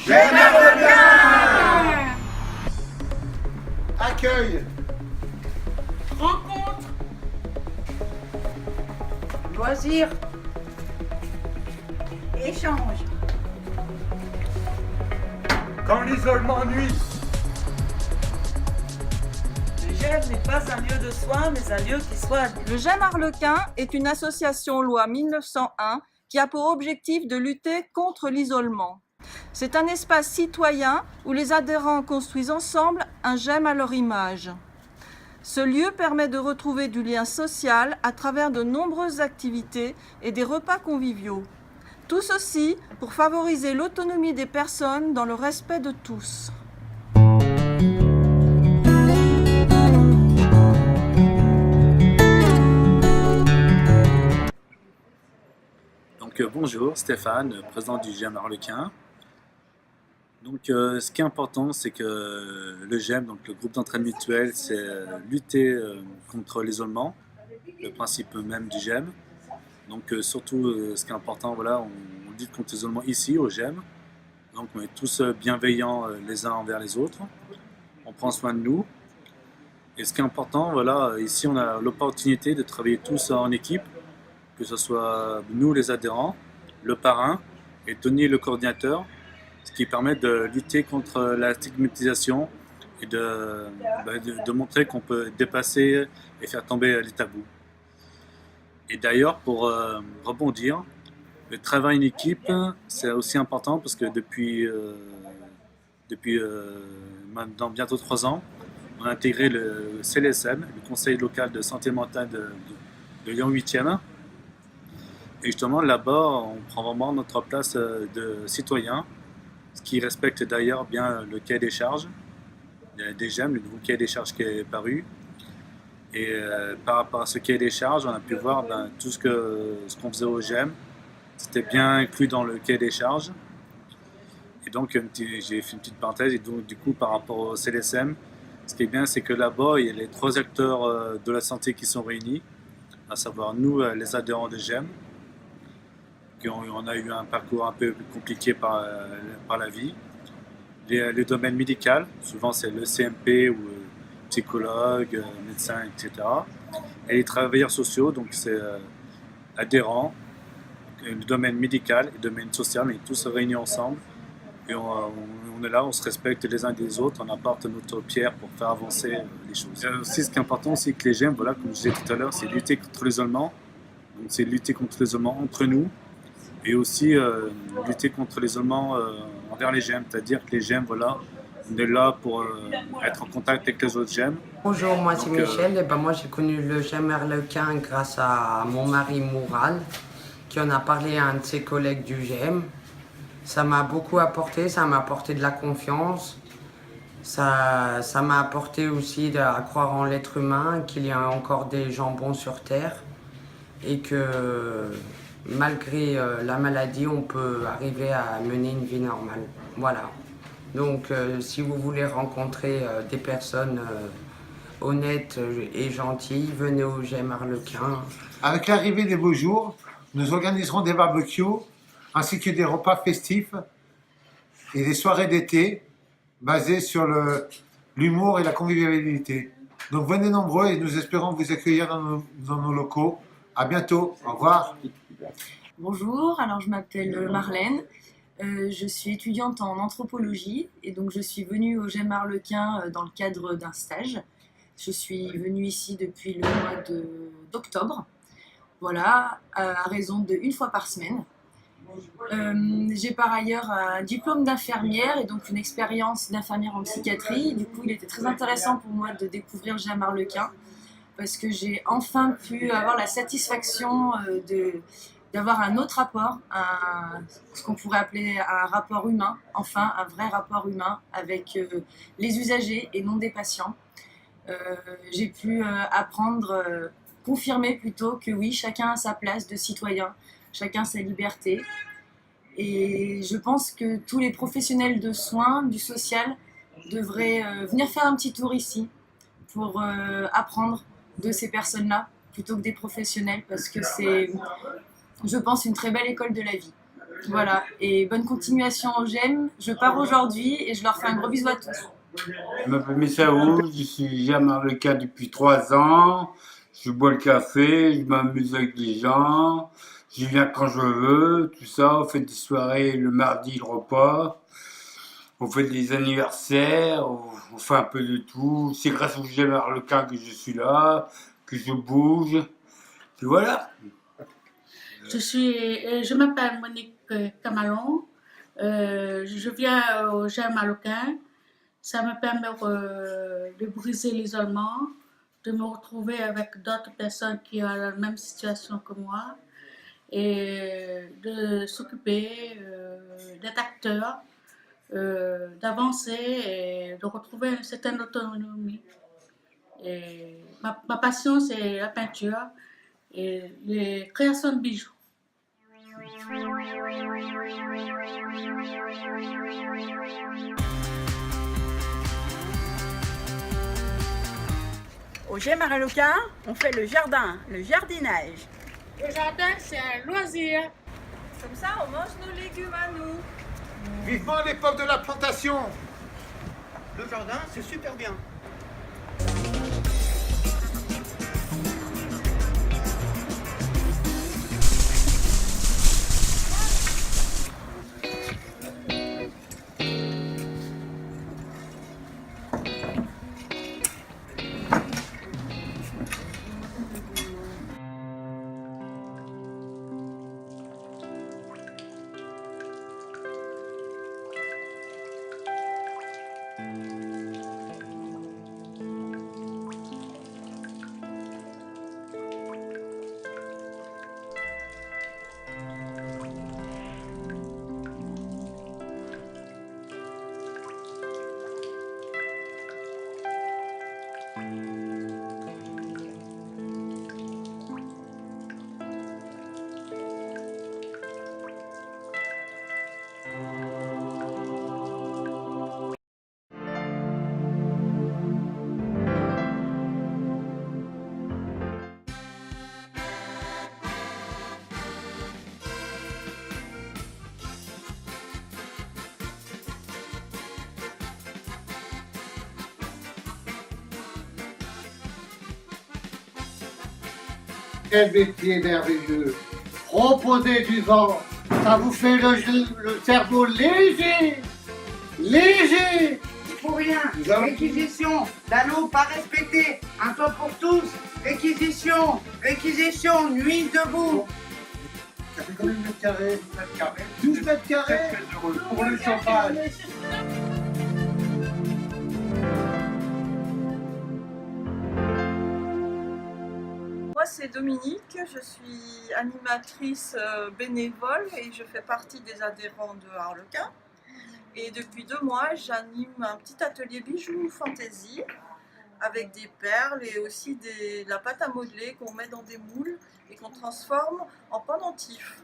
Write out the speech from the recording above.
Général. Accueil. Rencontre. Loisirs. Échange. Quand l'isolement nuit. Le GEM n'est pas un lieu de soins, mais un lieu qui soigne. Le GEM Arlequin est une association loi 1901 qui a pour objectif de lutter contre l'isolement. C'est un espace citoyen où les adhérents construisent ensemble un GEM à leur image. Ce lieu permet de retrouver du lien social à travers de nombreuses activités et des repas conviviaux. Tout ceci pour favoriser l'autonomie des personnes dans le respect de tous. Bonjour, Stéphane, président du GEM Arlequin. Ce qui est important, c'est que le GEM, donc le groupe d'entraide mutuelle, c'est lutter contre l'isolement, le principe même du GEM. Surtout, ce qui est important, voilà, on lutte contre l'isolement ici au GEM. Donc on est tous bienveillants les uns envers les autres. On prend soin de nous. Et ce qui est important, voilà, ici on a l'opportunité de travailler tous en équipe, que ce soit nous les adhérents, le parrain et Tony le coordinateur, ce qui permet de lutter contre la stigmatisation et de montrer qu'on peut dépasser et faire tomber les tabous. Et d'ailleurs, pour rebondir, le travail en équipe, c'est aussi important parce que depuis maintenant bientôt 3 ans, on a intégré le CLSM, le Conseil local de santé mentale de Lyon 8e. Et justement, là-bas, on prend vraiment notre place de citoyen, ce qui respecte d'ailleurs bien le cahier des charges des GEM, le nouveau cahier des charges qui est paru. Et par rapport à ce cahier des charges, on a pu voir tout ce qu'on faisait au GEM, c'était bien inclus dans le cahier des charges. Et donc, j'ai fait une petite parenthèse, et donc du coup, par rapport au CLSM, ce qui est bien, c'est que là-bas, il y a les 3 acteurs de la santé qui sont réunis, à savoir nous, les adhérents de GEM, on a eu un parcours un peu compliqué par la vie. Les domaines médicaux, souvent c'est le CMP ou psychologue, médecin, etc. Et les travailleurs sociaux, donc c'est adhérents, le domaine médical et le domaine social, on est tous réunis ensemble. Et on est là, on se respecte les uns des autres, on apporte notre pierre pour faire avancer les choses. Aussi, ce qui est important, c'est que les GEM, voilà, comme je disais tout à l'heure, c'est lutter contre l'isolement. Donc c'est lutter contre l'isolement entre nous. Et aussi lutter contre l'isolement envers les GEM, c'est-à-dire que les GEM, voilà, on est là pour être en contact avec les autres GEM. Bonjour, moi c'est Michel, et moi j'ai connu le GEM Arlequin grâce à mon mari Moural, qui en a parlé à un de ses collègues du GEM. Ça m'a beaucoup apporté, ça m'a apporté de la confiance, ça m'a apporté aussi à croire en l'être humain, qu'il y a encore des gens bons sur Terre, et que malgré la maladie, on peut arriver à mener une vie normale. Voilà. Donc, si vous voulez rencontrer des personnes honnêtes et gentilles, venez au GEM Arlequin. Avec l'arrivée des beaux jours, nous organiserons des barbecues ainsi que des repas festifs et des soirées d'été basées sur l'humour et la convivialité. Donc venez nombreux et nous espérons vous accueillir dans nos locaux. À bientôt, au revoir. Bonjour, alors je m'appelle Marlène, je suis étudiante en anthropologie et donc je suis venue au GEM Arlequin dans le cadre d'un stage. Je suis venue ici depuis le mois d'octobre, voilà, à raison d'1 fois par semaine. J'ai par ailleurs un diplôme d'infirmière et donc une expérience d'infirmière en psychiatrie. Du coup, il était très intéressant pour moi de découvrir GEM Arlequin parce que j'ai enfin pu avoir la satisfaction d'avoir un autre rapport, ce qu'on pourrait appeler un rapport humain, enfin un vrai rapport humain avec les usagers et non des patients. J'ai pu apprendre, confirmer plutôt que oui, chacun a sa place de citoyen, chacun sa liberté. Et je pense que tous les professionnels de soins, du social, devraient venir faire un petit tour ici pour apprendre de ces personnes-là plutôt que des professionnels parce que c'est, je pense, une très belle école de la vie. Voilà, et bonne continuation au GEM. Je pars aujourd'hui et je leur fais un gros bisou à tous. Je m'appelle Messaoud, je suis GEM Arlequin depuis 3 ans. Je bois le café, je m'amuse avec les gens, je viens quand je veux, tout ça. On fait des soirées le mardi, le repas. On fait des anniversaires, on fait un peu de tout. C'est grâce au GEM Arlequin que je suis là, que je bouge. Et voilà. Je m'appelle Monique Camalon. Je viens au GEM Arlequin. Ça me permet de briser l'isolement, de me retrouver avec d'autres personnes qui ont la même situation que moi et de s'occuper, d'être acteur, d'avancer et de retrouver une certaine autonomie. Et ma passion, c'est la peinture et les créations de bijoux. Au GEM Arlequin, on fait le jardin, le jardinage. Le jardin, c'est un loisir. Comme ça, on mange nos légumes à nous. Vivement l'époque de la plantation. Le jardin, c'est super bien. Quel métier merveilleux! Proposer du vent, ça vous fait le cerveau léger! Léger! Pour rien, réquisition d'anneaux pas respectés, un toit pour tous, réquisition, nuit debout. Ça fait combien de mètres carrés? 12 mètres carrés? Pour le chauffage! Moi, c'est Dominique, je suis animatrice bénévole et je fais partie des adhérents de Arlequin. Et depuis 2 mois, j'anime un petit atelier bijoux fantaisie avec des perles et aussi de la pâte à modeler qu'on met dans des moules et qu'on transforme en pendentifs.